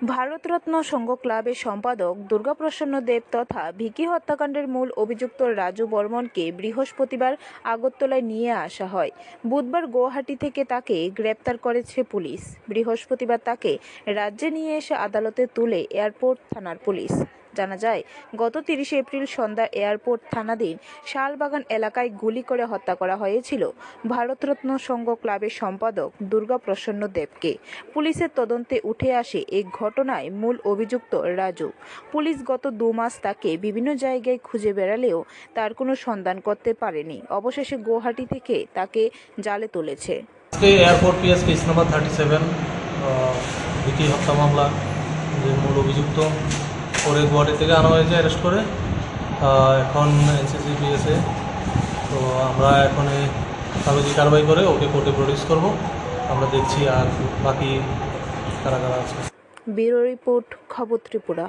ভারতরত্ন সংঘ ক্লাবের সম্পাদক দুর্গাপ্রসন্ন দেব তথা ভিকি হত্যাকাণ্ডের মূল অভিযুক্ত রাজু বর্মনকে বৃহস্পতিবার আগরতলায় নিয়ে আসা হয়। বুধবার গুয়াহাটি থেকে তাকে গ্রেপ্তার করেছে পুলিশ। বৃহস্পতিবার তাকে রাজ্যে নিয়ে এসে আদালতে তুলে এয়ারপোর্ট থানার পুলিশ। জানা যায়, গত 30 এপ্রিল সন্ধ্যা এয়ারপোর্ট থানাধীন শালবাগান এলাকায় গুলি করে হত্যা করা হয়েছিল ভারতরত্ন সংঘ ক্লাবের সম্পাদক দুর্গাপ্রসন্ন দেবকে। পুলিশের তদন্তে উঠে আসে এই ঘটনায় মূল অভিযুক্ত রাজু। পুলিশ গত 2 মাস তাকে বিভিন্ন জায়গায় খুঁজে বেড়ালেও তার কোনো সন্ধান করতে পারেনি। অবশেষে গুয়াহাটি থেকে তাকে জালে তুলেছে। Airport PS case number 37 Vicky হত্যা মামলা যে মূল অভিযুক্ত পরে গুয়াহাটি থেকে আনা হয়েছে অ্যারেস্ট করে। এখন এনসিসি পিএসে তো আমরা এখন কাগজি কারবাই করে ওকে কোর্টে প্রডিউস করব। আমরা দেখছি আর বাকি কারা কারা আছে। ব্যুরো রিপোর্ট, খবর ত্রিপুরা।